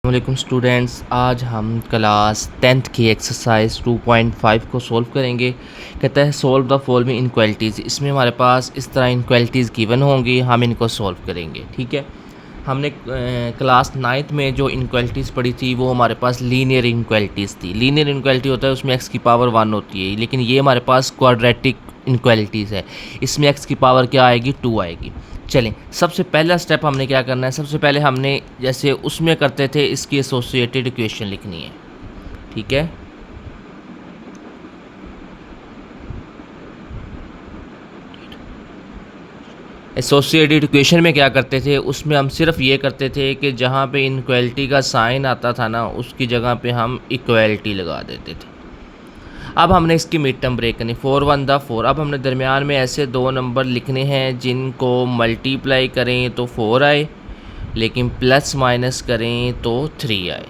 वालेकुम स्टूडेंट्स, आज हम क्लास 10th की एक्सरसाइज 2.5 को सॉल्व करेंगे। कहता है सॉल्व द फॉलोइंग इनक्वालिटीज़। इसमें हमारे पास इस तरह इनक्वालिटीज़ गिवन होंगी, हम इनको सॉल्व करेंगे। ठीक है, हमने क्लास 9th में जो इनक्वालिटीज़ पढ़ी थी वो हमारे पास लीनियर इनक्वालिटीज़ थी। लीनियर इनक्वालिटी होता है उसमें x की पावर 1 होती है, लेकिन ये हमारे पास क्वाड्रेटिक इनक्वालिटीज़ है, इसमें x की पावर क्या आएगी, 2 आएगी। चलें, सबसे पहला स्टेप हमने क्या करना है, सबसे पहले हमने जैसे उसमें करते थे इसकी एसोसिएटेड इक्वेशन लिखनी है। ठीक है, एसोसिएटेड इक्वेशन में क्या करते थे, उसमें हम सिर्फ ये करते थे कि जहाँ पे इनक्वालिटी का साइन आता था ना उसकी जगह पे हम इक्वालिटी लगा देते थे। अब हमने इसकी मिड टर्म ब्रेक करनी, 4 1 द 4। अब हमने दरमियान में ऐसे दो नंबर लिखने हैं जिनको मल्टीप्लाई करें तो 4 आए, लेकिन प्लस माइनस करें तो 3 आए।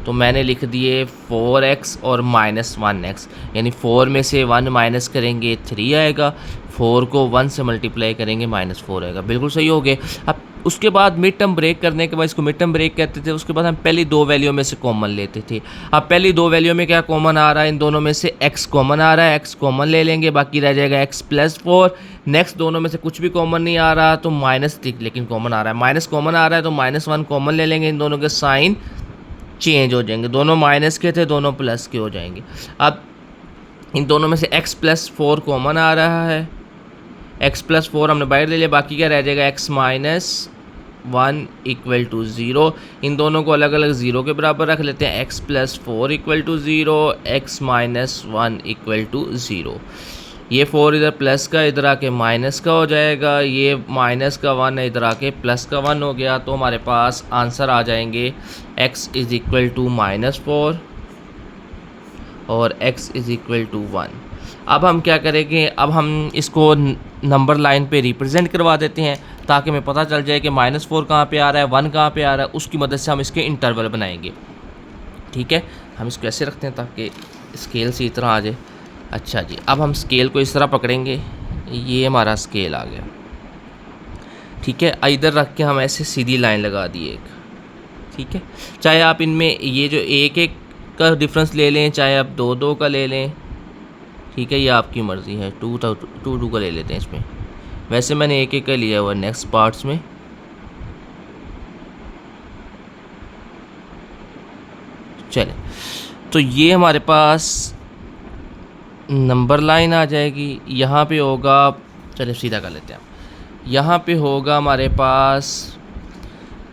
तो मैंने लिख दिए 4x और -1x, यानी 4 में से 1 माइनस करेंगे 3 आएगा, 4 को 1 से मल्टीप्लाई करेंगे -4 आएगा। बिल्कुल सही हो गए। अब उसके बाद मिड टर्म ब्रेक करने के बाद, इसको मिड टर्म ब्रेक कहते थे, उसके बाद हम पहली दो वैल्यू में से कॉमन लेते थे। अब पहली दो वैल्यू में क्या कॉमन आ रहा है, इन दोनों में से x कॉमन आ रहा है, x कॉमन ले लेंगे, बाकी रह जाएगा x + 4। नेक्स्ट दोनों में से कुछ भी कॉमन नहीं आ रहा तो -3, लेकिन कॉमन आ रहा है, माइनस कॉमन आ रहा है तो -1 कॉमन ले लेंगे, इन दोनों के साइन चेंज हो जाएंगे, दोनों माइनस के थे दोनों प्लस के हो जाएंगे। अब इन दोनों में से x + 4 कॉमन आ रहा है, x + 4 हमने बाहर ले लिया, बाकी क्या रह जाएगा x - 1 = 0। इन दोनों को अलग अलग 0 के बराबर रख लेते हैं, x + 4 = 0, x - 1 = 0। ये 4 इधर प्लस का इधर आके माइनस का हो जाएगा, ये माइनस का 1 इधर आके प्लस का 1 हो गया। तो हमारे पास आंसर आ जाएंगे x = -4 और x = 1। अब हम क्या करेंगे, अब हम इसको नंबर लाइन पे रिप्रेजेंट करवा देते हैं ताकि हमें पता चल जाए कि -4 कहाँ पे आ रहा है, 1 कहाँ पे आ रहा है। उसकी मदद से हम इसके इंटरवल बनाएंगे। ठीक है, हम इसको ऐसे रखते हैं ताकि स्केल से इस तरह आ जाए। अच्छा जी, अब हम स्केल को इस तरह पकड़ेंगे, ये हमारा स्केल आ गया। ठीक है, इधर रख के हम ऐसे सीधी लाइन लगा दी एक। ठीक है, चाहे आप इनमें ये जो एक एक का डिफरेंस ले लें, चाहे आप दो दो का ले लें। ठीक है, ये आपकी मर्ज़ी है, टू टू का ले लेते हैं इसमें। वैसे मैंने एक एक का लिया हुआ नेक्स्ट पार्ट्स में। चलें, तो ये हमारे पास नंबर लाइन आ जाएगी, यहाँ पे होगा, चलिए सीधा कर लेते हैं, यहाँ पे होगा हमारे पास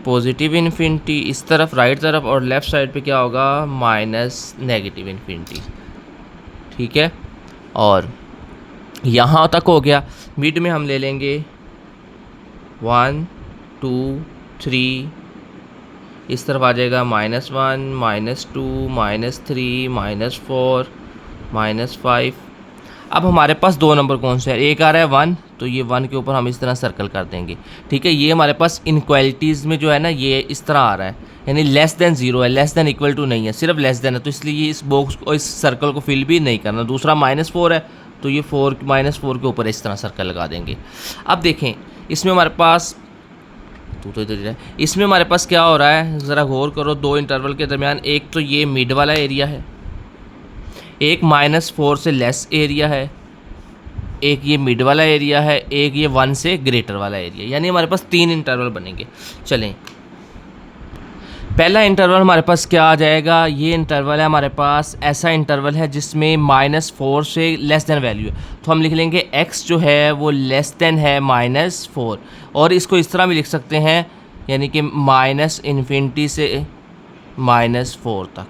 पॉजिटिव इन्फिनिटी इस तरफ राइट तरफ, और लेफ़्ट साइड पे क्या होगा, नेगेटिव इन्फिनिटी। ठीक है, और यहाँ तक हो गया। मिड में हम ले लेंगे 1 2 3, इस तरफ आ जाएगा -1 -2 -3 -4 -5। अब हमारे पास दो नंबर कौन से हैं, एक आ रहा है 1, तो ये 1 के ऊपर हम इस तरह सर्कल कर देंगे। ठीक है, ये हमारे पास इनक्वालिटीज़ में जो है ना ये इस तरह आ रहा है, यानी <0 है, <= नहीं है, सिर्फ लेस देन है, तो इसलिए ये इस बॉक्स को, इस सर्कल को फिल भी नहीं करना। दूसरा -4 है तो ये -4 के ऊपर इस तरह सर्कल लगा देंगे। अब देखें इसमें हमारे पास इसमें हमारे पास क्या हो रहा है, ज़रा गौर करो, दो इंटरवल के दरमियान, एक तो ये मिड वाला एरिया है, एक -4 से लेस एरिया है, एक ये मिड वाला एरिया है, एक ये 1 से ग्रेटर वाला एरिया, यानी हमारे पास 3 इंटरवल बनेंगे। चलें, पहला इंटरवल हमारे पास क्या आ जाएगा, ये इंटरवल है हमारे पास, ऐसा इंटरवल है जिसमें -4 से लेस देन वैल्यू है, तो हम लिख लेंगे x जो है वो लेस देन है -4, और इसको इस तरह भी लिख सकते हैं, यानी कि -∞ से -4 तक।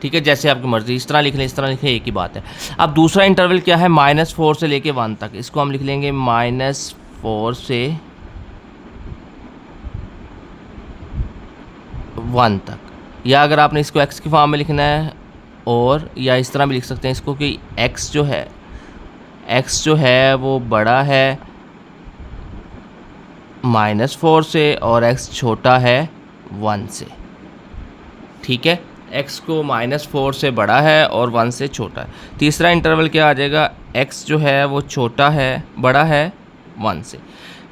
ठीक है, जैसे आपकी मर्ज़ी, इस तरह लिख लें, इस तरह लिखें, एक ही बात है। अब दूसरा इंटरवल क्या है, -4 से लेके 1 तक, इसको हम लिख लेंगे -4 से 1 तक, या अगर आपने इसको x की फॉर्म में लिखना है, और या इस तरह भी लिख सकते हैं इसको कि x जो है वो बड़ा है -4 से और x छोटा है 1 से। ठीक है, x को -4 से बड़ा है और 1 से छोटा है। तीसरा इंटरवल क्या आ जाएगा, x जो है वो छोटा है, बड़ा है 1 से,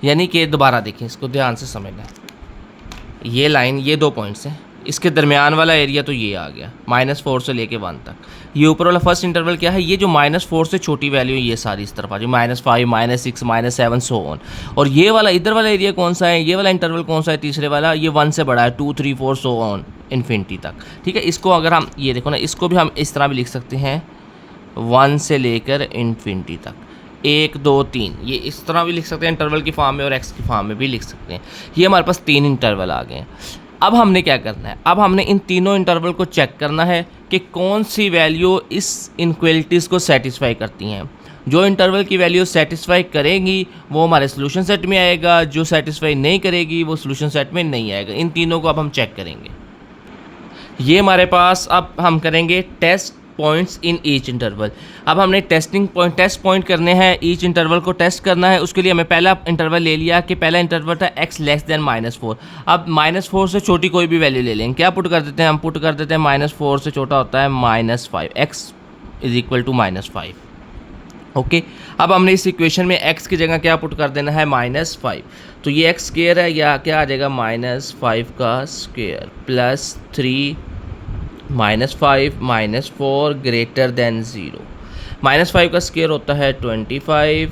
यानी कि दोबारा देखें, इसको ध्यान से समझना है। ये लाइन, ये 2 पॉइंट्स हैं, इसके दरमियान वाला एरिया तो ये आ गया -4 से लेके 1 तक। ये ऊपर वाला फर्स्ट इंटरवल क्या है, ये जो -4 से छोटी वैल्यू है ये सारी इस तरफ आ जाए, -5, -6, -7 सो ऑन। और ये वाला इधर वाला एरिया कौन सा है, ये वाला इंटरवल कौन सा है, तीसरे वाला, ये 1 से बड़ा है, 2, 3, 4 सो ऑन इन्फिनिटी तक। ठीक है, इसको अगर हम ये देखो ना, इसको भी हम इस तरह भी लिख सकते हैं 1 से लेकर इन्फिनिटी तक, 1, 2, 3, ये इस तरह भी लिख सकते हैं इंटरवल की फॉर्म में और एक्स की फॉर्म में भी लिख सकते हैं। ये हमारे पास 3 इंटरवल आ गए हैं। अब हमने क्या करना है, अब हमने इन तीनों इंटरवल को चेक करना है कि कौन सी वैल्यू इस इनक्वलिटीज़ को सेटिस्फाई करती हैं। जो इंटरवल की वैल्यू सेटिस्फाई करेगी वो हमारे सोल्यूशन सेट में आएगा, जो सेटिस्फाई नहीं करेगी वो सोल्यूशन सेट में नहीं आएगा। इन तीनों को अब हम चेक करेंगे। ये हमारे पास, अब हम करेंगे test points in each interval. अब हमने टेस्ट पॉइंट करने हैं, ईच इंटरवल को टेस्ट करना है। उसके लिए हमें पहला इंटरवल ले लिया कि पहला इंटरवल था x लेस देन -4। अब -4 से छोटी कोई भी वैल्यू ले लेंगे। क्या पुट कर देते हैं, हम पुट कर देते हैं -4 से छोटा होता है -5, x is equal to -5। Okay, अब हमने इस इक्वेशन में x की जगह क्या पुट कर देना है, -5। तो ये x स्क्वायर है, या क्या आ जाएगा, -5 का स्क्वायर प्लस 3 -5 -4 ग्रेटर देन 0। -5 का स्क्वायर होता है 25,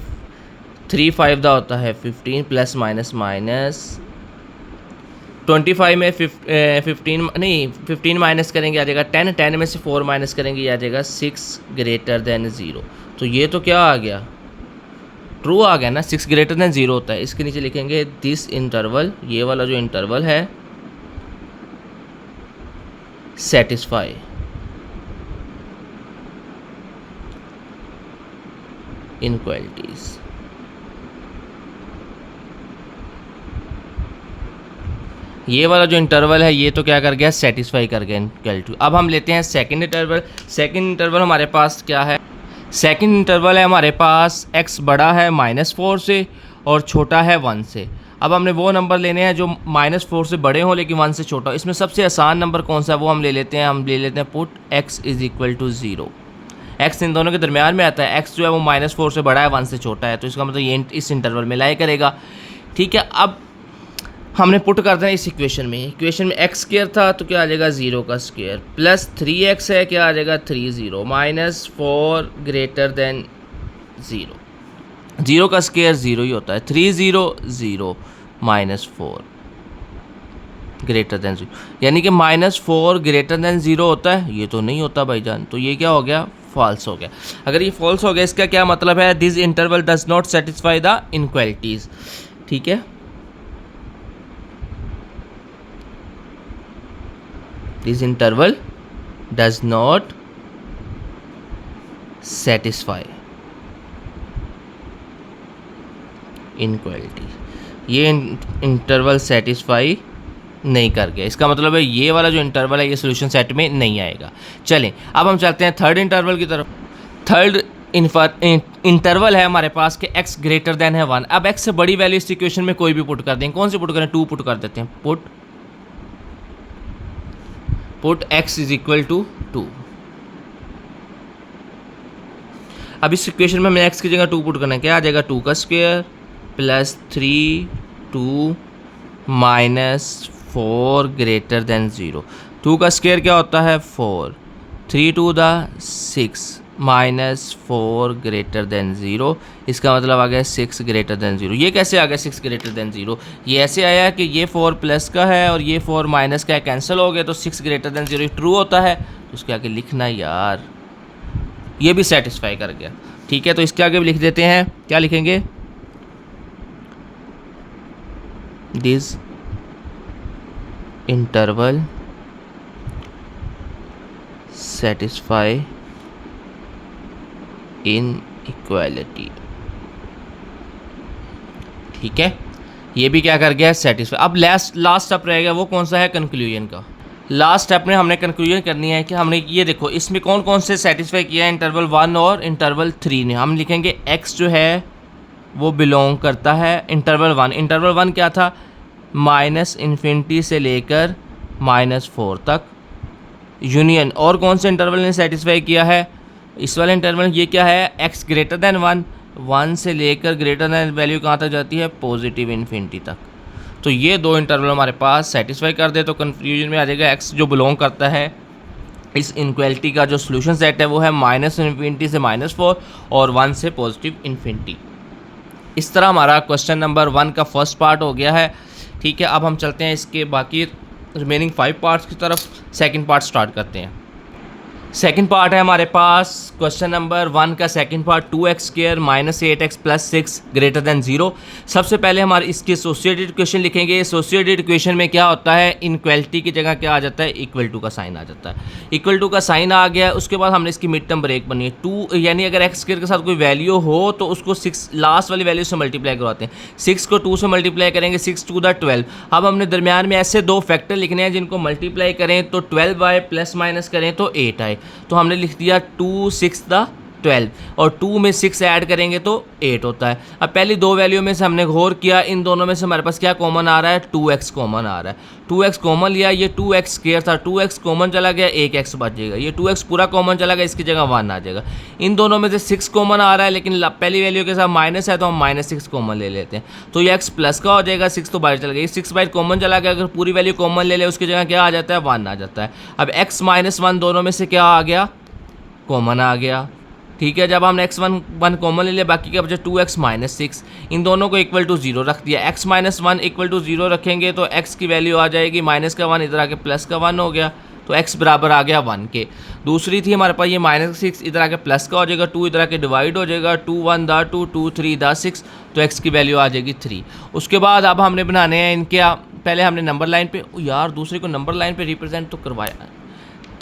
3 5 का होता है 15, प्लस माइनस माइनस 25 में 15 माइनस करेंगे आ जाएगा 10, 10 में से 4 माइनस करेंगे आ जाएगा 6 ग्रेटर देन 0। तो ये तो क्या आ गया, ट्रू आ गया ना, 6 ग्रेटर देन 0 होता है। इसके नीचे लिखेंगे दिस इंटरवल, ये वाला जो इंटरवल है, सेटिस्फाई इनक्वलिटीज। ये वाला जो इंटरवल है ये तो क्या कर गया, सेटिस्फाई कर गया इनक्वलिटी। अब हम लेते हैं सेकंड इंटरवल। सेकंड इंटरवल हमारे पास क्या है, सेकंड इंटरवल है हमारे पास x बड़ा है -4 से और छोटा है 1 से। अब हमने वो नंबर लेने हैं जो -4 से बड़े हों लेकिन 1 से छोटा हो। इसमें सबसे आसान नंबर कौन सा है वो हम ले लेते हैं, put x is equal to 0। x इन दोनों के दरमियान में आता है, x जो है वो -4 से बड़ा है 1 से छोटा है, तो इसका मतलब ये इस इंटरवल में लाई करेगा। ठीक है, अब हमने पुट करते हैं इस इक्वेशन में x स्क्वायर था तो क्या आ जाएगा 0 का स्क्वायर प्लस 3x है, क्या आ जाएगा 30 -4 ग्रेटर देन 0। 0 का स्क्वायर 0 ही होता है, 30 0 -4 ग्रेटर देन 0, यानी कि -4 ग्रेटर देन 0 होता है। ये तो नहीं होता भाईजान, तो ये क्या हो गया, फॉल्स हो गया। अगर ये फॉल्स हो गया इसका क्या मतलब है, this interval does not satisfy the inequalities. ठीक है, this interval does not satisfy inequality. ये इंटरवल सेटिस्फाई नहीं कर गया, इसका मतलब है ये वाला जो इंटरवल है ये सॉल्यूशन सेट में नहीं आएगा। चलें अब हम चलते हैं थर्ड इंटरवल की तरफ। थर्ड इंटरवल है हमारे पास कि x ग्रेटर देन है 1। अब x से बड़ी वैल्यू इस इक्वेशन में कोई भी पुट कर देंगे। कौन सी पुट करें, 2 पुट कर देते हैं। Put x is equal to 2। अब इस इक्वेशन में हमें x की जगह 2 पुट करना है, क्या आ जाएगा 2 का स्क्वायर प्लस 3 2 -4 ग्रेटर देन 0। 2 का स्क्वायर क्या होता है 4, 3 2 6 -4 ग्रेटर देन 0। इसका मतलब आ गया 6 ग्रेटर देन 0। ये कैसे आ गया 6 ग्रेटर देन 0, ये ऐसे आया कि ये 4 प्लस का है और ये 4 माइनस का है, कैंसिल हो गया तो 6 ग्रेटर देन 0 ट्रू होता है। तो उसके आगे लिखना यार, ये भी सेटिस्फाई कर गया। ठीक है, तो इसके आगे भी लिख देते हैं, क्या लिखेंगे, this interval satisfy in equality. ठीक है, ये भी क्या कर गया, सेटिस्फाई। अब लास्ट स्टेप रहेगा, वो कौन सा है, कंक्लूजन का। लास्ट स्टेप में हमने कंक्लूजन करनी है कि हमने ये देखो इसमें कौन कौन से सेटिस्फाई किया है, इंटरवल 1 और इंटरवल 3 ने। हम लिखेंगे x जो है वो बिलोंग करता है इंटरवल 1। इंटरवल 1 क्या था, -∞ से लेकर -4 तक यूनियन। और कौन से इंटरवल ने सेटिस्फाई किया है, इस वाले इंटरवल, ये क्या है, x ग्रेटर देन 1 से लेकर ग्रेटर देन वैल्यू कहाँ तक जाती है, पॉजिटिव इन्फिनिटी तक। तो ये दो इंटरवल हमारे पास सेटिस्फाई कर दे तो कन्फ्यूजन में आ जाएगा एक्स जो बिलोंग करता है इस इनक्वलिटी का जो सोल्यूशन सेट है वो है -∞ से -4 और 1 से +∞। इस तरह हमारा क्वेश्चन नंबर 1 का फर्स्ट पार्ट हो गया है। ठीक है, अब हम चलते हैं इसके बाकी रिमेनिंग 5 पार्ट्स की तरफ। सेकंड पार्ट स्टार्ट करते हैं। सेकंड पार्ट है हमारे पास क्वेश्चन नंबर 1 का सेकंड पार्ट, 2x² -8x + 6 > 0। सबसे पहले हमारे इसके एसोसिएटेड इक्वेशन लिखेंगे। एसोसिएटेड इक्वेशन में क्या होता है, इनक्वलिटी की जगह क्या आ जाता है, इक्वल टू का साइन आ जाता है। इक्वल टू का साइन आ गया, उसके बाद हमने इसकी मिड टर्म ब्रेक बनी है 2, यानी अगर x² के साथ कोई वैल्यू हो तो उसको 6 लास्ट वाली वैल्यू से मल्टीप्लाई करवाते हैं। 6 को 2 से मल्टीप्लाई करेंगे, 6 2 द 12। अब हमने दरमियान में ऐसे दो फैक्टर लिखने हैं जिनको मल्टीप्लाई करें तो 12 आए, प्लस माइनस करें तो 8 आए। तो हमने लिख दिया 2 6 द 12 और 2 में 6 ऐड करेंगे तो 8 होता है। अब पहली दो वैल्यू में से हमने गौर किया, इन दोनों में से हमारे पास क्या कॉमन आ रहा है, 2x कॉमन आ रहा है। 2x कॉमन लिया, ये 2x² था, 2x कॉमन चला गया, एक x बचेगा। ये 2x पूरा कॉमन चला गया, इसकी जगह 1 आ जाएगा। इन दोनों में से 6 कॉमन आ रहा है, लेकिन पहली वैल्यू के साथ माइनस है तो हम -6 कॉमन ले लेते हैं। तो ये x प्लस का हो जाएगा, 6 तो बाहर चला गया, 6 बाहर कॉमन चला गया। अगर पूरी वैल्यू कॉमन ले ले उसकी जगह क्या आ जाता है, 1 आ जाता है। अब x -1 दोनों में से क्या आ गया, कॉमन आ गया। ठीक है, जब हमने x1 कॉमन ले लिया, बाकी का बचा 2x -6। इन दोनों को इक्वल टू 0 रख दिया। x -1 इक्वल टू 0 रखेंगे तो x की वैल्यू आ जाएगी माइनस का 1, इधर आके प्लस का 1 हो गया, तो x बराबर आ गया 1 के। दूसरी थी हमारे पास ये -6, इधर आके प्लस का हो जाएगा, 2 इधर आके डिवाइड हो जाएगा, 2 1 द 2, 2 3 द 6, तो x की वैल्यू आ जाएगी 3। उसके बाद अब हमने बनाने हैं इनके, पहले हमने नंबर लाइन पे, यार दूसरे को नंबर लाइन पे रिप्रेजेंट तो करवाया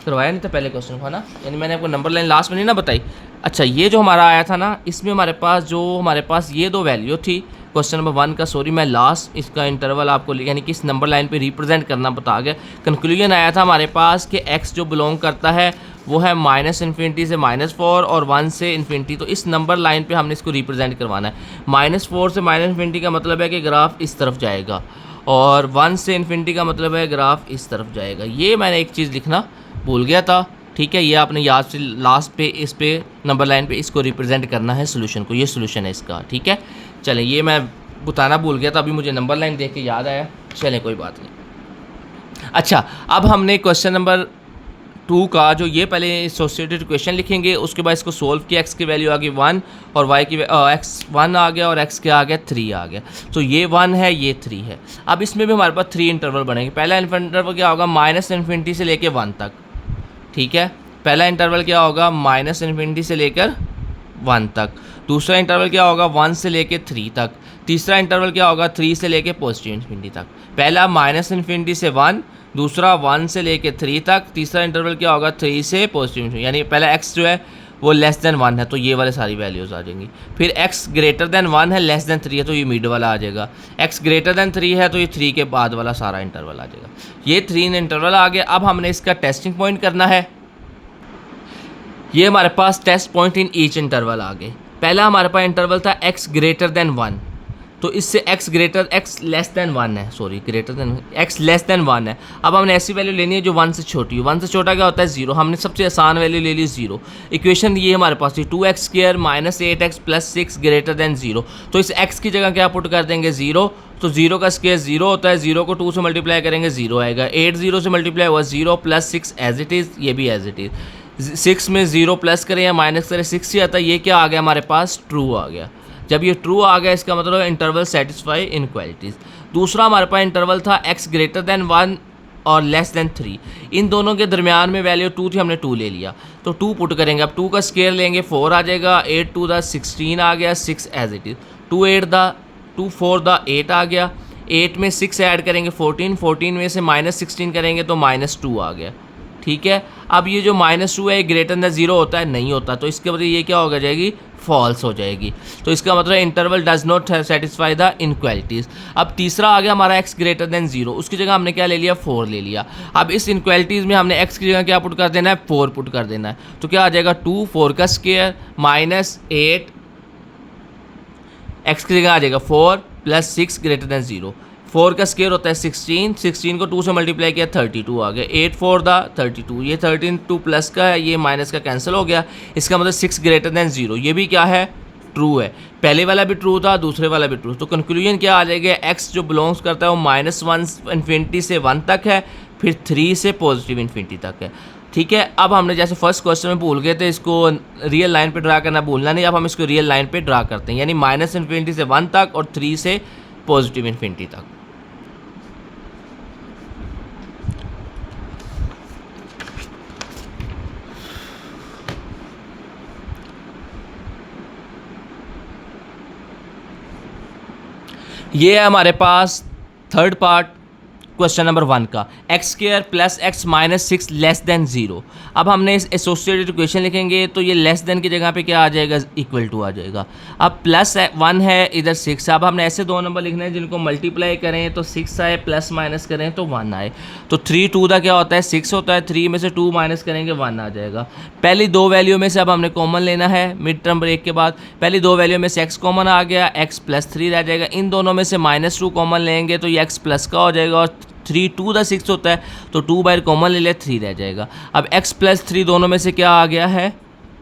नहीं था पहले क्वेश्चन को, है ना, यानी मैंने आपको नंबर लाइन लास्ट में नहीं ना बताई। अच्छा, ये जो हमारा आया था ना, इसमें हमारे पास ये दो वैल्यू थी क्वेश्चन नंबर 1 का। सॉरी, मैं लास्ट इसका इंटरवल आपको यानी कि इस नंबर लाइन पे रिप्रेजेंट करना बता गया। कंक्लूजन आया था हमारे पास कि x जो बिलोंग करता है वो है -∞ से -4 और 1 से ∞। तो इस नंबर लाइन पे हमने इसको रिप्रेजेंट करवाना है। -4 से -∞ का मतलब है कि ग्राफ इस तरफ जाएगा और 1 से ∞ का मतलब है ग्राफ इस तरफ जाएगा। ये मैंने एक चीज़ लिखना भूल गया था। ठीक है, ये आपने याद से लास्ट पे इस पे नंबर लाइन पे इसको रिप्रेजेंट करना है सोल्यूशन को। ये सोल्यूशन है इसका। ठीक है, चलें, ये मैं बताना भूल गया था, अभी मुझे नंबर लाइन देख के याद आया। चलें, कोई बात नहीं। अच्छा, अब हमने क्वेश्चन नंबर 2 का जो ये पहले एसोसिएटेड इक्वेशन लिखेंगे, उसके बाद इसको सोल्व किया। x की वैल्यू आ गई 1 और y की x 1 आ गया और x क्या आ गया 3 आ गया। तो ये 1 है, ये 3 है। अब इसमें भी हमारे पास 3 इंटरवल बनेंगे। पहला इंटरवल क्या होगा, -∞ से लेकर 1 तक। ठीक है, पहला इंटरवल क्या होगा, -∞ से लेकर 1 तक। दूसरा इंटरवल क्या होगा, 1 से लेकर 3 तक। तीसरा इंटरवल क्या होगा, 3 से लेकर +∞ तक। पहला -∞ से 1, दूसरा 1 से लेकर 3 तक, तीसरा इंटरवल क्या होगा 3 से +∞, यानी पहला x जो है वो <1 है तो ये वाले सारी वैल्यूज़ आ जाएंगी। फिर x > 1 है, <3 है तो ये मिड वाला आ जाएगा। x > 3 है तो ये 3 के बाद वाला सारा इंटरवल आ जाएगा। ये 3 इंटरवल आ गया। अब हमने इसका टेस्टिंग पॉइंट करना है। ये हमारे पास test point in each interval आ गए। पहला हमारे पास इंटरवल था x > 1, तो इससे x लेस देन 1 है, सॉरी x लेस देन 1 है। अब हमने ऐसी वैल्यू लेनी है जो 1 से छोटी हो। 1 से छोटा क्या होता है, 0। हमने सबसे आसान वैल्यू ले ली 0। इक्वेशन ये हमारे पास थी 2x² -8x + 6 > 0। तो इस x की जगह क्या पुट कर देंगे 0, तो 0 का स्क्वायर 0 होता है। 0 को 2 से मल्टीप्लाई करेंगे 0 आएगा। 8 0 से मल्टीप्लाई हुआ 0 + 6 एज इट इज़, ये भी एज इट इज़। 6 में 0 प्लस करें या माइनस करें 6 ही आता है। ये क्या आ गया हमारे पास, ट्रू आ गया। जब ये ट्रू आ गया इसका मतलब इंटरवल सेटिस्फाई इनक्वालिटीज़। दूसरा हमारे पास इंटरवल था x > 1 और <3। इन दोनों के दरमियान में वैल्यू 2 थी, हमने 2 ले लिया तो 2 पुट करेंगे। अब 2 का स्क्वायर लेंगे 4 आ जाएगा। 8 2 द 16 आ गया, 6 एज इट इज़। 2 4 द 8 आ गया। 8 में 6 ऐड करेंगे 14, 14 में से -16 करेंगे तो -2 आ गया। ठीक है, अब ये जो -2 है ग्रेटर 0 होता है, नहीं होता, तो इसके बदले ये क्या हो जाएगी, फॉल्स हो जाएगी। तो इसका मतलब interval does not satisfy the inequalities. अब तीसरा आ गया हमारा x > 0, उसकी जगह हमने क्या ले लिया, 4 ले लिया। अब इस इनक्वालिटीज़ में हमने x की जगह क्या पुट कर देना है, 4 पुट कर देना है। तो क्या आ जाएगा 2 4 का स्क्वायर -8, x की जगह आ जाएगा 4 + 6 > 0। 4 का स्क्वायर होता है 16, 16 को 2 से मल्टीप्लाई किया 32 आ गया। 8 4 द 32, ये 13 2 प्लस का है, ये माइनस का कैंसिल हो गया। इसका मतलब 6 > 0, ये भी क्या है, ट्रू है, पहले वाला भी ट्रू था, दूसरे वाला भी ट्रू। तो कंक्लूजन क्या आ जाएगा, x जो बिलोंग्स करता है वो -1 इन्फिनिटी से 1 तक है, फिर 3 से पॉजिटिव इन्फिनिटी तक है। ठीक है, अब हमने जैसे फर्स्ट क्वेश्चन में भूल गए थे इसको रियल लाइन पे ड्रा करना, भूलना नहीं। अब हम इसको रियल लाइन पे ड्रा करते हैं, यानी -इन्फिनिटी से 1 तक और 3 से पॉजिटिव इन्फिनिटी तक। ये है हमारे पास थर्ड पार्ट क्वेश्चन नंबर 1 का, x² + x - 6 लेस देन 0। अब हमने इस एसोसिएटेड इक्वेशन लिखेंगे तो ये लेस देन की जगह पे क्या आ जाएगा, इक्वल टू आ जाएगा। अब +1 है, इधर 6। अब हमने ऐसे 2 नंबर लिखने हैं जिनको मल्टीप्लाई करें तो 6 आए, प्लस माइनस करें तो 1 आए। तो 3 2 का क्या होता है, 6 होता है, 3 में से 2 माइनस करेंगे 1 आ जाएगा। पहली 2 वैल्यू में से अब हमने कॉमन लेना है मिड टर्म ब्रेक के बाद। पहली 2 वैल्यू में से x कॉमन आ गया, x + 3 रह जाएगा। इन दोनों में से -2 कॉमन लेंगे तो ये x प्लस का हो जाएगा, और 3 2 6 होता है तो 2 बाहर कॉमन ले लिया, 3 रह जाएगा। अब x + 3 दोनों में से क्या आ गया है,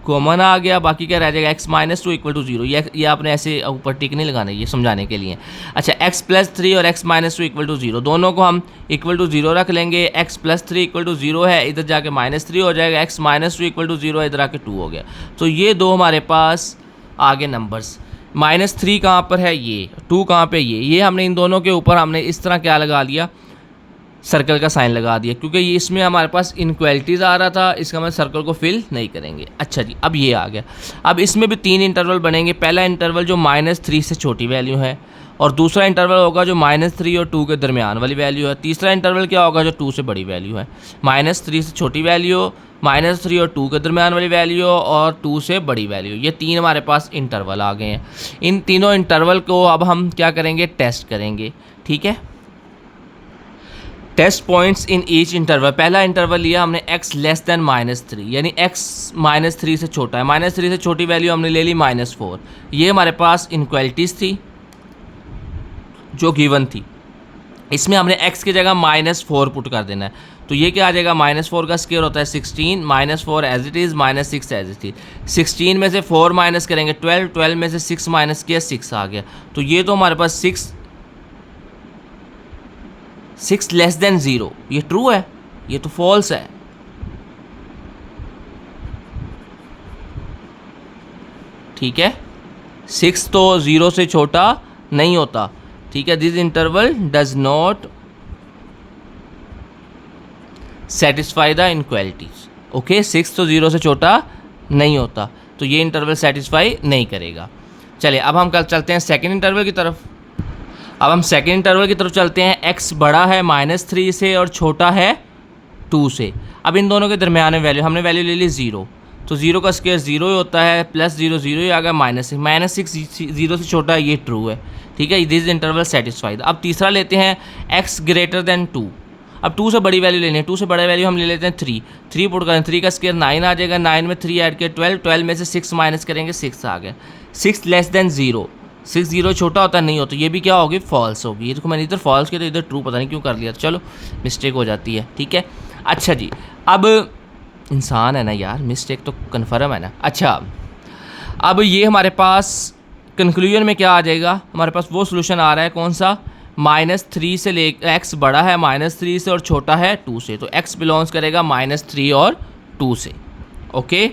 कॉमन आ गया, बाकी क्या रह जाएगा, x - 2 = 0। ये आपने ऐसे ऊपर टिक नहीं लगाना, ये समझाने के लिए। अच्छा, x + 3 और x - 2 = 0, दोनों को हम = 0 रख लेंगे। x + 3 = 0 है, इधर जाके -3 हो जाएगा, x - 2 = 0 है, इधर आके 2 हो गया। तो ये दो हमारे पास आगे नंबर्स, -3 कहाँ पर है, ये 2 कहाँ पे, ये हमने इन दोनों के ऊपर हमने इस तरह क्या लगा लिया, सर्कल का साइन लगा दिया, क्योंकि ये इसमें हमारे पास इनक्वालिटीज़ आ रहा था, इसका मतलब सर्कल को फिल नहीं करेंगे। अच्छा जी, अब ये आ गया। अब इसमें भी 3 इंटरवल बनेंगे। पहला इंटरवल जो -3 से छोटी वैल्यू है, और दूसरा इंटरवल होगा जो -3 और 2 के दरमियान वाली वैल्यू है। तीसरा इंटरवल क्या होगा, जो 2 से बड़ी वैल्यू है। -3 से छोटी वैल्यू, -3 और 2 के दरमियान वाली वैल्यू, और 2 से बड़ी वैल्यू। ये 3 हमारे पास इंटरवल आ गए हैं। इन तीनों इंटरवल को अब हम क्या करेंगे, टेस्ट करेंगे। ठीक है, test points in each interval. पहला इंटरवल लिया हमने x लेस देन -3, यानी x -3 से छोटा है। -3 से छोटी वैल्यू हमने ले ली -4। ये हमारे पास इनक्वालिटीज़ थी जो गिवन थी। इसमें हमने x की जगह -4 पुट कर देना है। तो ये क्या आ जाएगा, -4 का स्क्वायर होता है 16, -4 as it is, -6 as it is. 16 में से 4 माइनस करेंगे 12, 12 में से 6 माइनस किया 6 आ गया। तो ये तो हमारे पास 6 लेस देन 0, ये ट्रू है, ये तो फॉल्स है। ठीक है, 6 तो 0 से छोटा नहीं होता। ठीक है, this interval does not satisfy the inequalities. Okay, 6 तो 0 से छोटा नहीं होता, तो ये इंटरवल सेटिस्फाई नहीं करेगा। चलिए, अब हम कल चलते हैं सेकेंड इंटरवल की तरफ। अब हम सेकेंड इंटरवल की तरफ चलते हैं। x बड़ा है -3 से और छोटा है 2 से। अब इन दोनों के दरमियान में वैल्यू, हमने वैल्यू ले ली 0, तो 0 का स्क्वायर 0 ही होता है, +0 0 ही आ गया, -6 0 से छोटा है, ये ट्रू है। ठीक है, दिस इंटरवल सेटिस्फाइड। अब तीसरा लेते हैं x > 2। अब 2 से बड़ी वैल्यू लेनी है, 2 से बड़ा वैल्यू हम ले लेते हैं 3 पुट करें, 3 का स्क्वायर 9 आ जाएगा, 9 में 3 ऐड किया 12, 12 में से 6 माइनस करेंगे 6 आ गया। 6 लेस देन 0, 6 0 छोटा होता नहीं होता, ये भी क्या होगी, फॉल्स होगी। ये देखो मैंने इधर फॉल्स किया तो इधर ट्रू, पता नहीं क्यों कर लिया, चलो मिस्टेक हो जाती है। ठीक है, अच्छा जी, अब इंसान है ना यार, मिस्टेक तो कन्फर्म है ना। अच्छा, अब ये हमारे पास कंक्लूजन में क्या आ जाएगा, हमारे पास वो सोल्यूशन आ रहा है, कौन सा, -3 से ले, x बड़ा है -3 से और छोटा है 2 से, तो x बिलोंग्स करेगा -3 और 2 से। ओके,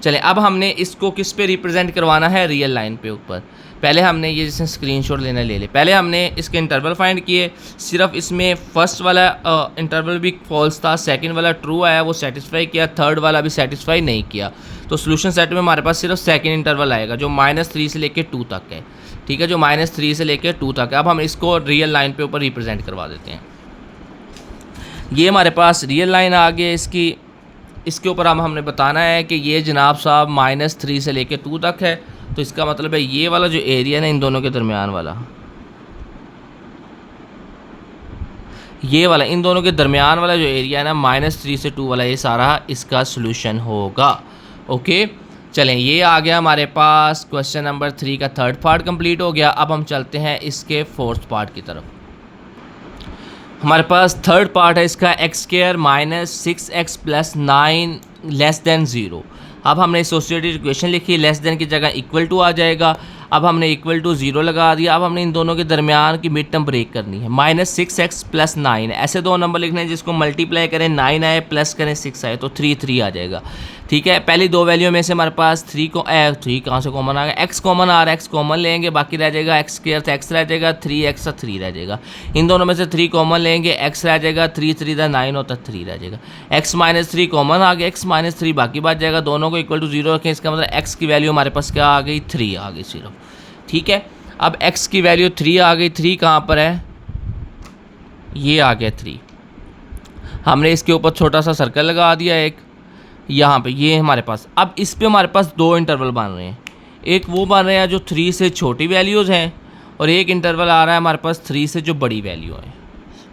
चले, अब हमने इसको किस पे रिप्रेजेंट करवाना है, रियल लाइन पे ऊपर। पहले हमने ये जैसे स्क्रीनशॉट लेना ले ले, पहले हमने इसके इंटरवल फाइंड किए। सिर्फ इसमें फर्स्ट वाला इंटरवल भी फॉल्स था, सेकंड वाला ट्रू आया, वो सेटिस्फाई किया, थर्ड वाला भी सेटिस्फाई नहीं किया। तो सोल्यूशन सेट में हमारे पास सिर्फ सेकंड इंटरवल आएगा जो -3 से लेके 2 तक है। ठीक है, जो -3 से लेके 2 तक है। अब हम इसको रियल लाइन पे ऊपर रिप्रेजेंट करवा देते हैं। ये हमारे पास रियल लाइन आ गई इसकी, इसके ऊपर हमने बताना है कि ये जनाब साहब -3 से लेके 2 तक है। तो इसका मतलब है ये वाला जो एरिया है ना, इन दोनों के दरमियान वाला, ये वाला, इन दोनों के दरमियान वाला जो एरिया है ना, -3 से 2 वाला, ये सारा इसका सोल्यूशन होगा। ओके, चलें, ये आ गया हमारे पास क्वेश्चन नंबर 3 का थर्ड पार्ट कंप्लीट हो गया। अब हम चलते हैं इसके फोर्थ पार्ट की तरफ। हमारे पास थर्ड पार्ट है इसका, x² - 6x + 9 लेस देन 0। अब हमने एसोसिएटेड इक्वेशन लिखी, लेस देन की जगह इक्वल टू आ जाएगा। अब हमने इक्वल टू 0 लगा दिया। अब हमने इन दोनों के दरमियान की मिड टर्म ब्रेक करनी है। -6x + 9 ऐसे दो नंबर लिखने हैं जिसको मल्टीप्लाई करें 9 आए प्लस करें 6 आए तो 3 आ जाएगा। ठीक है, पहली दो वैल्यू में से हमारे पास 3 कहाँ से कॉमन आ गया, x कॉमन आ रहा है, x कॉमन लेंगे, बाकी रह जाएगा x² से x रह जाएगा, 3x 3 रह जाएगा। इन दोनों में से 3 कॉमन लेंगे, x रह जाएगा, 3 दा 9 होता है, 3 रह जाएगा। x - 3 कॉमन आ गया, x - 3 बाकी बच जाएगा। दोनों को इक्वल टू 0 रखें, इसका मतलब x की वैल्यू हमारे पास क्या आ गई, 3 आ गई सिर्फ। ठीक है, अब x की वैल्यू 3 आ गई। 3 कहाँ पर है, ये आ गया 3। हमने इसके ऊपर छोटा सा सर्कल लगा दिया एक यहाँ पे, ये हमारे पास। अब इस पे हमारे पास दो इंटरवल बन रहे हैं। एक वो बन रहे हैं जो 3 से छोटी वैल्यूज़ हैं, और एक इंटरवल आ रहा है हमारे पास 3 से जो बड़ी वैल्यू है।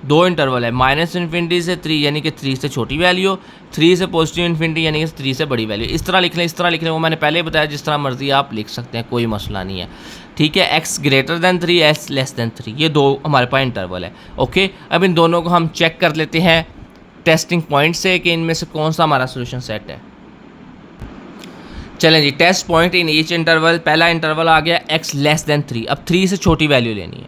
दो इंटरवल है, -∞ से 3 यानी कि 3 से छोटी वैल्यू, 3 से +∞ यानी कि 3 से बड़ी वैल्यू। इस तरह लिख लें, इस तरह लिख लें, वो मैंने पहले बताया, जिस तरह मर्जी आप लिख सकते हैं, कोई मसला नहीं है। ठीक है, x > 3 s < 3, ये दो हमारे पास इंटरवल है। ओके, अब इन दोनों को हम चेक कर लेते हैं टेस्टिंग पॉइंट से कि इनमें से कौन सा हमारा सोल्यूशन सेट है। चलें जी, test point in each interval. पहला इंटरवल आ गया x < 3। अब 3 से छोटी वैल्यू लेनी है।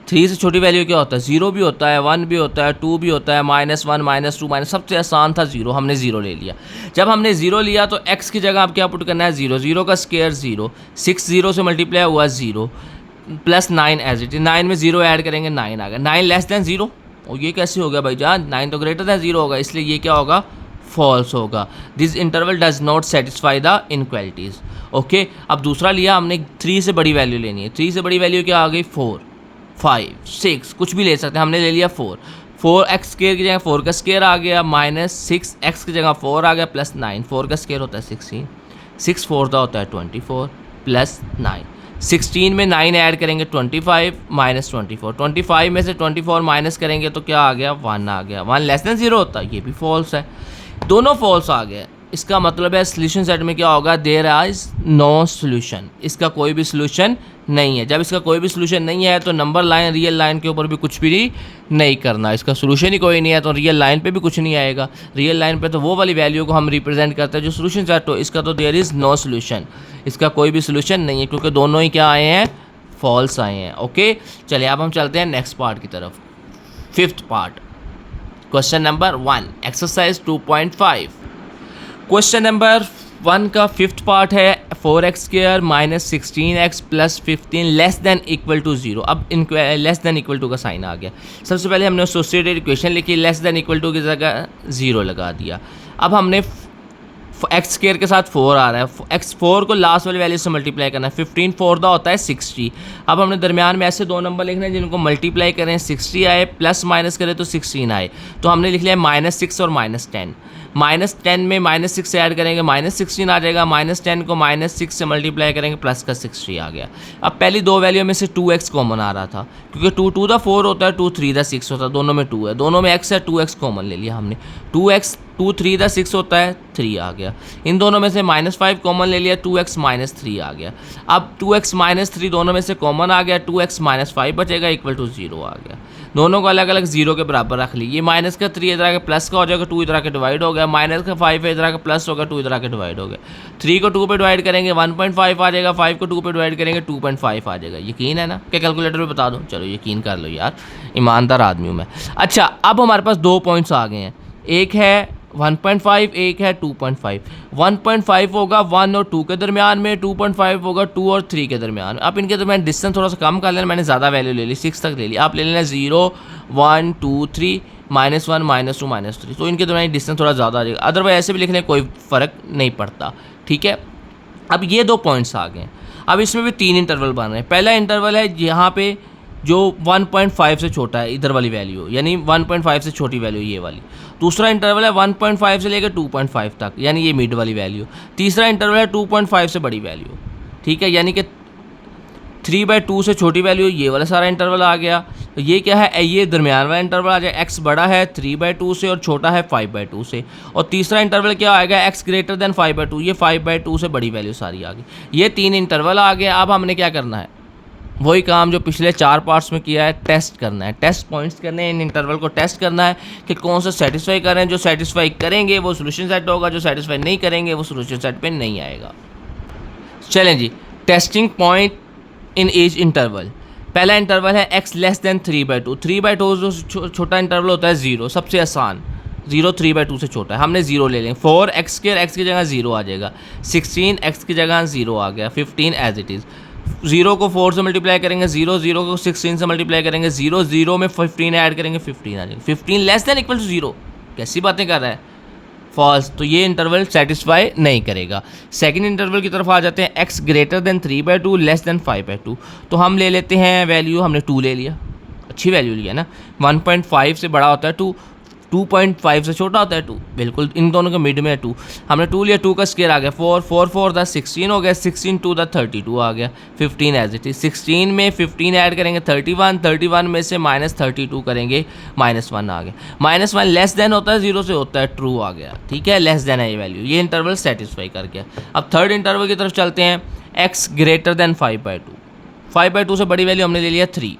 3 से छोटी वैल्यू क्या होता है, 0 भी होता है, 1 भी होता है, 2 भी होता है, -1 -2 सबसे आसान था 0, हमने 0 ले लिया। जब हमने 0 लिया तो x की जगह आप क्या पुट करना है, 0, 0 का स्क्वायर 0, 6 0 से मल्टीप्लाई हुआ 0 + 9 एज इट इज, 9 में 0 ऐड करेंगे 9 आ गया। 9 < 0, और ये कैसे हो गया भाई जान, 9 तो > 0 होगा, इसलिए ये क्या होगा, फॉल्स होगा। This interval does not satisfy the inequalities. Okay, अब दूसरा लिया हमने, 3 से बड़ी वैल्यू लेनी है। 3 से बड़ी वैल्यू क्या आ गई, 4 5 6 कुछ भी ले सकते हैं, हमने ले लिया 4। 4x² की जगह 4 का स्क्वायर आ गया, -6x की जगह 4 आ गया, +9, 4 का स्क्वायर होता है 16, 6 4 का होता है 24 +9, 16 में 9 ऐड करेंगे 25 -24, 25 में से 24 माइनस करेंगे तो क्या आ गया, 1 आ गया। 1 < 0 होता है, ये भी फॉल्स है, दोनों फॉल्स आ गए। इसका मतलब है सोल्यूशन सेट में क्या होगा, देयर इज नो सोल्यूशन, इसका कोई भी सोल्यूशन नहीं है। जब इसका कोई भी सोल्यूशन नहीं है तो नंबर लाइन रियल लाइन के ऊपर भी कुछ भी नहीं करना, इसका सोल्यूशन ही कोई नहीं है तो रियल लाइन पे भी कुछ नहीं आएगा। रियल लाइन पे तो वो वाली वैल्यू को हम रिप्रेजेंट करते हैं जो सोल्यूशन सेट हो, इसका तो देयर इज़ नो सोल्यूशन, इसका कोई भी सोल्यूशन नहीं है क्योंकि दोनों ही क्या आए हैं, फॉल्स आए हैं। ओके, चलिए अब हम चलते हैं नेक्स्ट पार्ट की तरफ, 5th part. Question number 1, exercise 2.5। Question number 1 का 5th पार्ट है, 4x² - 16x + 15 < = 0। अब इन < का साइन आ गया। सबसे पहले हमने एसोसिएटेड इक्वेशन लिखी, < की जगह 0 लगा दिया। अब हमने x² के साथ 4 आ रहा है, x4 को लास्ट वाली वैल्यू से मल्टीप्लाई करना है। 15 4 दा होता है 60। अब हमने दरमियान में ऐसे दो नंबर लिखने हैं जिनको मल्टीप्लाई करें 60 आए, प्लस माइनस करें तो 16 आए, तो हमने लिख लिया -6 और -10। -10 में -6 ऐड करेंगे -16 आ जाएगा, -10 को -6 से मल्टीप्लाई करेंगे प्लस का 60 आ गया। अब पहली दो वैल्यू में से 2x कॉमन आ रहा था क्योंकि 2 2 दा 4 होता है, 2 3 दा 6 होता है, दोनों में 2 है, दोनों में x है, 2x कॉमन ले लिया हमने। 2x 2 3 दा 6 होता है, 3 आ गया। इन दोनों में से -5 कॉमन ले लिया, 2x -3 आ गया। अब 2x -3 दोनों में से कॉमन आ गया, 2x -5 बचेगा = 0 आ गया। दोनों को अलग अलग 0 के बराबर रख ली। ये माइनस का 3 इधर आके प्लस का हो जाएगा, 2 इधर आके डिवाइड हो गया, माइनस का 5 है इधर आके प्लस होगा, 2 इधर आके डिवाइड हो गया। 3 को 2 पे डिवाइड करेंगे 1.5 आ जाएगा, 5 को 2 पे डिवाइड करेंगे 2.5 आ जाएगा। यकीन है ना, क्या कैलकुलेटर पे बता दूं? चलो यकीन कर लो यार, ईमानदार आदमी हूँ मैं। अच्छा, अब हमारे पास 2 पॉइंट्स आ गए हैं, एक है 1.5, एक है 2.5। 1.5 होगा 1 और 2 के दरमियान में, 2.5 होगा 2 और 3 के दरमियान में। आप इनके दरमियान डिस्टेंस थोड़ा सा कम कर लेना, मैंने ज़्यादा वैल्यू ले ली, 6 तक ले ली, आप ले लेना 0 1 2 3 -1 -2 -3, तो इनके दरमियान डिस्टेंस थोड़ा ज़्यादा आ जाएगा। अदरवाइज ऐसे भी लिखने कोई फ़र्क नहीं पड़ता। ठीक है, अब ये 2 पॉइंट्स आ गए। अब इसमें भी 3 इंटरवल बन रहे हैं। पहला इंटरवल है यहाँ पे जो 1.5 से छोटा है, इधर वाली वैल्यू, यानी 1.5 से छोटी वैल्यू ये वाली। दूसरा इंटरवल है 1.5 से लेकर 2.5 तक, यानी ये मिड वाली वैल्यू। तीसरा इंटरवल है 2.5 से बड़ी वैल्यू। ठीक है, यानी कि 3/2 से छोटी वैल्यू, ये वाला सारा इंटरवल आ गया। तो ये क्या है, ये दरमियान वाला इंटरवल आ जाए, x बड़ा है 3/2 से और छोटा है 5/2 से। और तीसरा इंटरवल क्या आएगा, x > 5/2, ये 5/2 से बड़ी वैल्यू सारी आ गई। ये 3 इंटरवल आ गए। अब हमने क्या करना है, वही काम जो पिछले 4 पार्ट्स में किया है, टेस्ट करना है, टेस्ट पॉइंट्स करने हैं, इन इंटरवल को टेस्ट करना है कि कौन सा सेटिस्फाई करें। जो सेटिस्फाई करेंगे वो सोल्यूशन सेट होगा, जो सेटिस्फाई नहीं करेंगे वो सोल्यूशन सेट पे नहीं आएगा। चलें जी, testing point in each interval. पहला इंटरवल है x लेस देन 3/2। 3/2 जो छोटा इंटरवल होता है 0, सबसे आसान 0 3/2 से छोटा है, हमने 0 ले लेंगे। 4x² x की जगह 0 आ जाएगा, 16 x की जगह 0 आ गया, 15 एज इट इज़। 0 को 4 से मल्टीप्लाई करेंगे 0, 0 को 16 से मल्टीप्लाई करेंगे 0, 0 में 15 ऐड करेंगे 15 आ जाएगा। 15 लेस देन इक्वल टू 0, कैसी बातें कर रहा है, फॉल्स। तो ये इंटरवल सेटिस्फाई नहीं करेगा। सेकंड इंटरवल की तरफ आ जाते हैं, x greater than 3/2 less than 5/2। तो हम ले लेते हैं वैल्यू, हमने 2 ले लिया, अच्छी वैल्यू लिया ना। 1.5 से बड़ा होता है 2, 2.5 से छोटा होता है 2, बिल्कुल इन दोनों के मिड में है 2। हमने 2 लिया, 2 का स्क्वायर आ गया 4, 4 4 द 16 हो गया, 16 2 द 32 आ गया, 15 एज इट इज। 16 में 15 ऐड करेंगे 31, 31 में से -32 करेंगे -1 आ गया। -1 लेस देन होता है 0 से होता है, ट्रू आ गया, ठीक है, लेस देन है ये वैल्यू। ये इंटरवल सेटिस्फाई कर गया। अब थर्ड इंटरवल की तरफ चलते हैं, x ग्रेटर देन 5/2। 5/2 से बड़ी वैल्यू हमने ले लिया 3।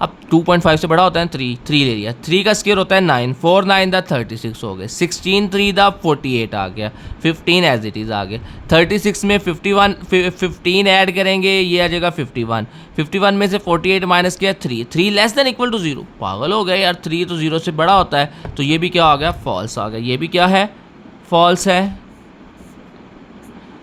अब 2.5 से बड़ा होता है 3, 3 ले लिया। 3 का स्क्वायर होता है 9, 4 9 द 36 हो गए, 16 3 द 48 आ गया, 15 एज इट इज़ आ गया। 36 में 15 ऐड करेंगे, ये आ जाएगा 51। 51 में से 48 माइनस किया 3, 3 लेस देन इक्वल टू 0। पागल हो गए यार, 3 तो 0 से बड़ा होता है, तो ये भी क्या आ गया, फॉल्स आ गया। ये भी क्या है, फॉल्स है।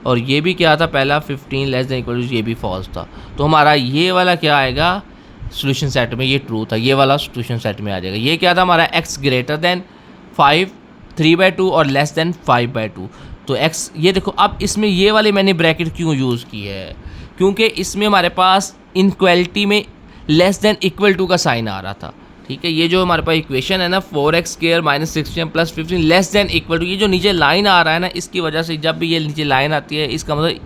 और ये भी क्या था पहला, 15 लेस देन इक्वल टू, ये भी फॉल्स था। तो हमारा ये वाला क्या आएगा सोल्यूशन सेट में, ये ट्रू था, ये वाला सोल्यूशन सेट में आ जाएगा। ये क्या था हमारा, x ग्रेटर देन 5 3/2 और लेस देन 5/2। तो x, ये देखो अब इसमें ये वाली मैंने ब्रैकेट क्यों यूज़ की है, क्योंकि इसमें हमारे पास इनक्वलिटी में लेस देन इक्वल टू का साइन आ रहा था, ठीक है। ये जो हमारे पास इक्वेशन है ना, 4x² - 16 + 15 less than equal to, ये जो नीचे लाइन आ रहा है ना, इसकी वजह से जब भी ये नीचे लाइन आती है, इसका मतलब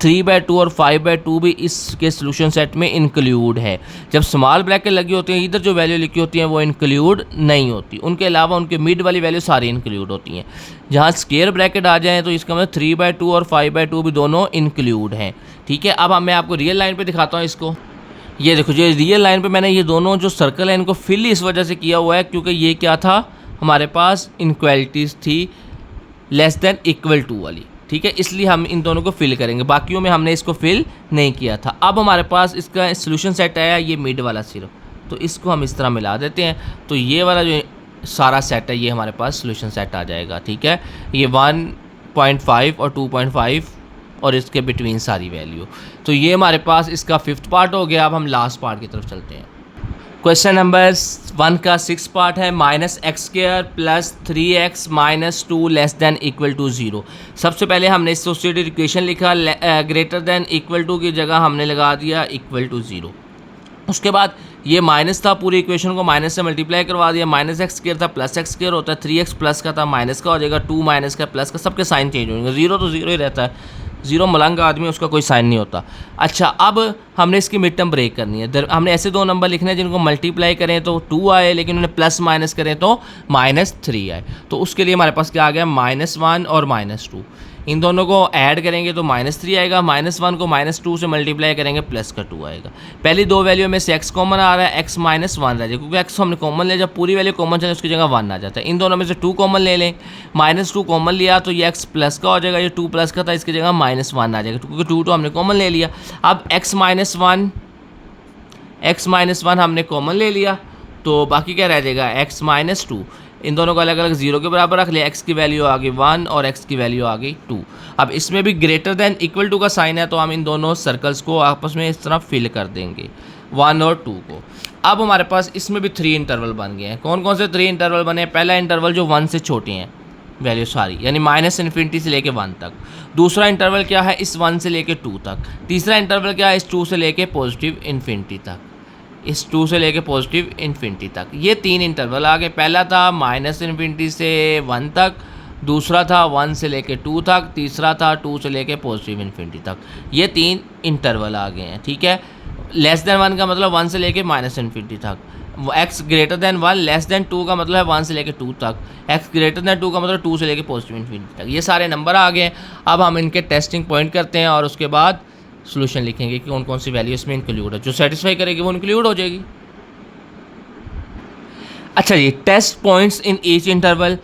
3/2 और 5/2 भी इसके सोल्यूशन सेट में इंक्लूड है। जब स्मॉल ब्रैकेट लगी होती हैं, इधर जो वैल्यू लिखी होती हैं वो इंक्लूड नहीं होती, उनके अलावा उनके मिड वाली वैल्यू सारी इंक्लूड होती हैं। जहाँ स्क्वायर ब्रैकेट आ जाए तो इसका मतलब 3/2 और 5/2 भी दोनों इंक्लूड हैं, ठीक है। अब मैं आपको रियल लाइन पर दिखाता हूँ इसको। ये देखो, ये रियल लाइन पे मैंने ये दोनों जो सर्कल है इनको फिल इस वजह से किया हुआ है क्योंकि ये क्या था, हमारे पास इनक्वलिटीज़ थी लेस देन इक्वल टू वाली, ठीक है, इसलिए हम इन दोनों को फिल करेंगे। बाकियों में हमने इसको फिल नहीं किया था। अब हमारे पास इसका सोल्यूशन सेट आया, ये मिड वाला सिर्फ, तो इसको हम इस तरह मिला देते हैं, तो ये वाला जो सारा सेट है ये हमारे पास सोल्यूशन सेट आ जाएगा, ठीक है। ये 1.5 और 2.5 और इसके बिटवीन सारी वैल्यू। तो ये हमारे पास इसका 5th पार्ट हो गया। अब हम लास्ट पार्ट की तरफ चलते हैं। क्वेश्चन नंबर 1 का 6th पार्ट है, -x² + 3x - 2 less than equal to 0। सबसे पहले हमने एसोसिएटेड इक्वेशन लिखा, ग्रेटर देन इक्वल टू की जगह हमने लगा दिया इक्वल टू 0। उसके बाद ये माइनस था, पूरी इक्वेशन को माइनस से मल्टीप्लाई करवा दिया। -x² था, +x² होता है, 3x प्लस का था माइनस का हो जाएगा, 2 माइनस का प्लस का, सबके साइन चेंज होंगे। 0 तो 0 ही रहता है, 0 मलंग आदमी उसका कोई साइन नहीं होता। अच्छा, अब हमने इसकी मिड टर्म ब्रेक करनी है। हमने ऐसे दो नंबर लिखने हैं जिनको मल्टीप्लाई करें तो 2 आए, लेकिन उन्हें प्लस माइनस करें तो -3 आए। तो उसके लिए हमारे पास क्या आ गया, -1 और -2। इन दोनों को ऐड करेंगे तो -3 आएगा, -1 को -2 से मल्टीप्लाई करेंगे प्लस का 2 आएगा। पहली दो वैल्यू में से x कॉमन आ रहा है, x -1 रह जाएगा क्योंकि x हमने कॉमन लिया, जब पूरी वैल्यू कॉमन चले उसकी जगह 1 आ जाता है। इन दोनों में से 2 कॉमन ले लें, -2 कॉमन लिया तो ये x प्लस का हो जाएगा, ये 2 प्लस का था इसकी जगह -1 आ जाएगा क्योंकि 2 तो हमने कॉमन ले लिया। अब x -1 हमने कॉमन ले लिया तो बाकी क्या रह जाएगा, x -2। इन दोनों को अलग अलग 0 के बराबर रख लिया, x की वैल्यू आ गई 1 और x की वैल्यू आ गई 2। अब इसमें भी ग्रेटर देन इक्वल टू का साइन है तो हम इन दोनों सर्कल्स को आपस में इस तरह फिल कर देंगे, 1 और 2 को। अब हमारे पास इसमें भी 3 इंटरवल बन गए हैं। कौन कौन से 3 इंटरवल बने हैं, पहला इंटरवल जो 1 से छोटे हैं वैल्यू सारी, यानी -∞ से लेके 1 तक। दूसरा इंटरवल क्या है, इस 1 से लेके 2 तक। तीसरा इंटरवल क्या है, इस 2 से लेके +∞ तक, इस 2 से लेके +∞ तक। ये 3 इंटरवल आ गए। पहला था -∞ से 1 तक, दूसरा था 1 से लेके 2 तक, तीसरा था 2 से लेके +∞ तक। ये 3 इंटरवल आ गए हैं, ठीक है। लेस देन 1 का मतलब 1 से लेके -∞ तक, x greater than 1 less than 2 का मतलब है 1 से लेके 2 तक, x ग्रेटर देन 2 का मतलब 2 से लेके +∞ तक। ये सारे नंबर आ गए हैं। अब हम इनके टेस्टिंग पॉइंट करते हैं और उसके बाद सोल्यूशन लिखेंगे कि कौन कौन सी वैल्यू इसमें इंक्लूड है, जो सेटिस्फाई करेगी वो इंक्लूड हो जाएगी। अच्छा जी, test points in each interval.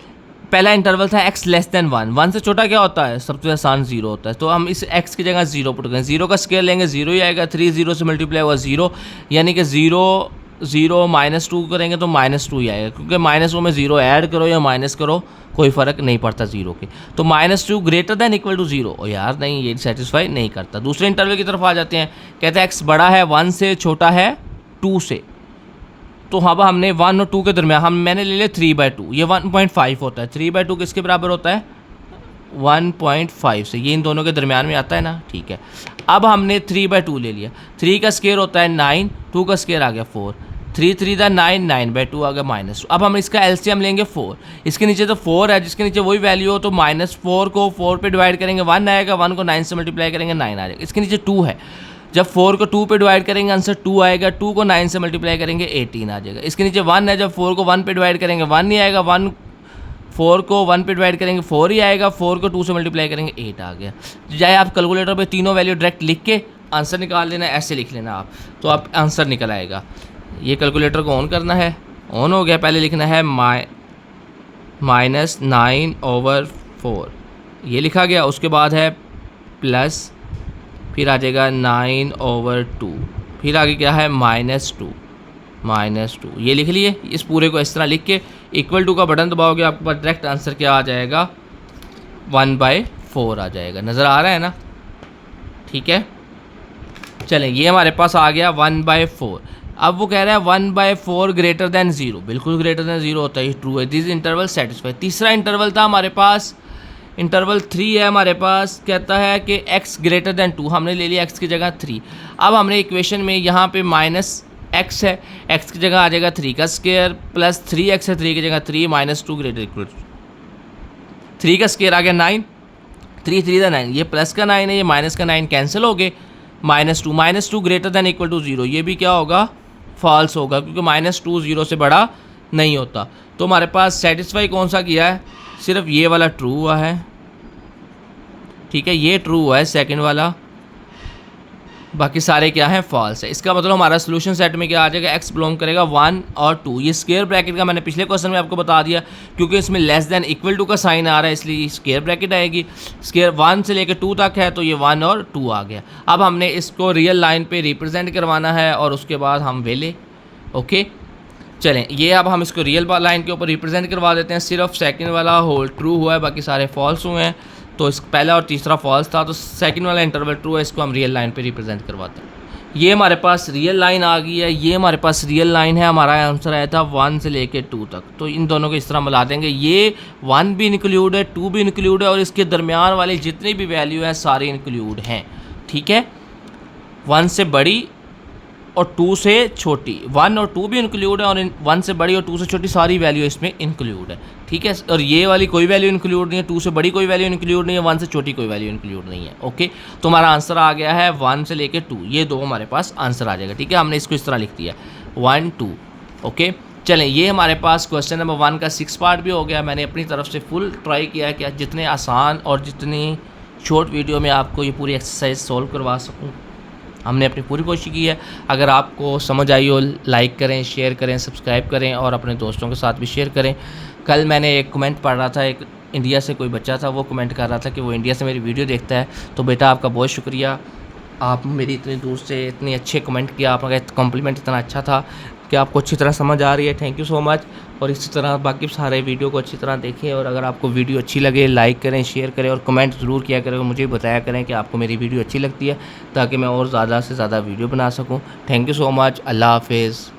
पहला इंटरवल था x लेस देन 1, 1 से छोटा क्या होता है, सबसे आसान 0 होता है, तो हम इस x की जगह 0 पुट करें, 0 का स्केयर लेंगे 0 ही आएगा, 3 0 से मल्टीप्लाई हुआ 0, यानी कि 0 0 -2 करेंगे तो -2 ही आएगा, क्योंकि -2 में 0 ऐड करो या माइनस करो कोई फ़र्क नहीं पड़ता 0 के। तो -2 ग्रेटर दैन इक्वल टू 0, और यार नहीं, ये सेटिस्फाई नहीं करता। दूसरे इंटरवल की तरफ आ जाते हैं, कहते हैं x बड़ा है 1 से, छोटा है 2 से, तो अब हमने 1 और 2 के दरमियान मैंने ले लिया 3/2, ये 1.5 होता है। 3/2 किसके बराबर होता है, 1.5 से, ये इन दोनों के दरमियान में आता है ना, ठीक है। अब हमने 3/2 ले लिया, 3 का स्केयर होता है 9, 2 का स्केयर आ गया 4, 3 3 दा 9, 9/2 आ गया -2। अब हम इसका एलसीएम लेंगे 4, इसके नीचे तो 4 है, जिसके नीचे वही वैल्यू हो, तो -4 को 4 पे डिवाइड करेंगे 1 आएगा, 1 को 9 से मल्टीप्लाई करेंगे 9 आ जाएगा। इसके नीचे 2 है, जब 4 को 2 पे डिवाइड करेंगे आंसर 2 आएगा, 2 को 9 से मल्टीप्लाई करेंगे 18 आ जाएगा। इसके नीचे 1 है, जब 4 को 1 पे डिवाइड करेंगे 1 नहीं आएगा, 4 को 1 पे डिवाइड करेंगे 4 ही आएगा, 4 को 2 से मल्टीप्लाई करेंगे 8 आ गया। चाहे आप कैलकुलेटर पे तीनों वैल्यू डायरेक्ट लिख के आंसर निकाल लेना, ऐसे लिख लेना आप, तो आप आंसर निकल आएगा। ये कैलकुलेटर को ऑन करना है, ऑन हो गया, पहले लिखना है -9/4, ये लिखा गया, उसके बाद है प्लस, फिर आ जाएगा 9/2, फिर आगे क्या है -2, ये लिख लिए। इस पूरे को इस तरह लिख के इक्वल टू का बटन दबाओगे, आपके पास डायरेक्ट आंसर क्या आ जाएगा, 1/4 आ जाएगा। नज़र आ रहा है ना, ठीक है। चलें, ये हमारे पास आ गया 1/4। अब वो कह रहा है 1/4 ग्रेटर दैन 0, बिल्कुल ग्रेटर दैन 0 होता है, ट्रू है, दिस इंटरवल सेटिस्फाई। तीसरा इंटरवल था हमारे पास, इंटरवल 3 है हमारे पास, कहता है कि x ग्रेटर दैन 2, हमने ले लिया x की जगह 3। अब हमने इक्वेशन में यहाँ पे -x है, x की जगह आ जाएगा 3 का स्केयर, प्लस 3x है, 3 की जगह 3, -2 ग्रेटर इक्वल 3 का स्केयर आ गया 9, 3 3 दा 9, ये प्लस का 9 है, ये माइनस का 9 कैंसिल हो गए, -2 ग्रेटर दैन इक्वल टू 0, ये भी क्या होगा, फॉल्स होगा, क्योंकि -2 0 से बड़ा नहीं होता। तो हमारे पास सेटिस्फाई कौन सा किया है, सिर्फ ये वाला ट्रू हुआ है, ठीक है, ये ट्रू हुआ है सेकंड वाला, बाकी सारे क्या हैं, फॉल्स है। इसका मतलब हमारा सोल्यूशन सेट में क्या आ जाएगा, x बिलोंग करेगा 1 और 2। ये स्क्वायर ब्रैकेट का मैंने पिछले क्वेश्चन में आपको बता दिया, क्योंकि इसमें लेस देन इक्वल टू का साइन आ रहा है, इसलिए स्क्वायर ब्रैकेट आएगी। स्क्वायर 1 से लेकर 2 तक है, तो ये 1 और 2 आ गया। अब हमने इसको रियल लाइन पे रिप्रेजेंट करवाना है, और उसके बाद हम वेले, ओके। चलें, ये अब हम इसको रियल लाइन के ऊपर रिप्रेजेंट करवा देते हैं। सिर्फ सेकंड वाला होल ट्रू हुआ है, बाकी सारे फॉल्स हुए हैं, तो इस पहला और तीसरा फॉल्स था, तो सेकंड वाला इंटरवल ट्रू है, इसको हम रियल लाइन पे रिप्रेजेंट करवाते हैं। ये हमारे पास रियल लाइन आ गई है, ये हमारे पास रियल लाइन है, हमारा आंसर आया था 1 से लेकर 2 तक, तो इन दोनों को इस तरह मिला देंगे, ये 1 भी इंक्लूड है, 2 भी इंक्लूड है, और इसके दरमियान वाले जितनी भी वैल्यू है सारी इंक्लूड हैं, ठीक है। 1 से बड़ी और 2 से छोटी, 1 और 2 भी इंक्लूड है, और 1 से बड़ी और 2 से छोटी सारी वैल्यू इसमें इंक्लूड है, ठीक है। और ये वाली कोई वैल्यू इंक्लूड नहीं है, 2 से बड़ी कोई वैल्यू इंक्लूड नहीं है, 1 से छोटी कोई वैल्यू इंक्लूड नहीं है, ओके। तो हमारा आंसर आ गया है 1 से लेकर 2, ये दो हमारे पास आंसर आ जाएगा, ठीक है। हमने इसको इस तरह लिख दिया 1 2, ओके। चलें, ये हमारे पास क्वेश्चन नंबर 1 का 6 पार्ट भी हो गया। मैंने अपनी तरफ से फुल ट्राई किया है कि जितने आसान और जितनी शॉर्ट वीडियो में आपको ये पूरी एक्सरसाइज सॉल्व करवा सकूँ, हमने अपनी पूरी कोशिश की है। अगर आपको समझ आई हो, लाइक करें, शेयर करें, सब्सक्राइब करें, और अपने दोस्तों के साथ भी शेयर करें। कल मैंने एक कमेंट पढ़ रहा था, एक इंडिया से कोई बच्चा था, वो कमेंट कर रहा था कि वो इंडिया से मेरी वीडियो देखता है। तो बेटा, आपका बहुत शुक्रिया, आप मेरी इतनी दूर से इतने अच्छे कमेंट किया, आपका कॉम्प्लीमेंट इतना अच्छा था कि आपको अच्छी तरह समझ आ रही है, थैंक यू सो मच। और इसी तरह बाकी सारे वीडियो को अच्छी तरह देखें, और अगर आपको वीडियो अच्छी लगे लाइक करें, शेयर करें, और कमेंट ज़रूर किया करें, मुझे बताया करें कि आपको मेरी वीडियो अच्छी लगती है, ताकि मैं और ज़्यादा से ज़्यादा वीडियो बना सकूं। थैंक यू सो मच, अल्लाह हाफिज़।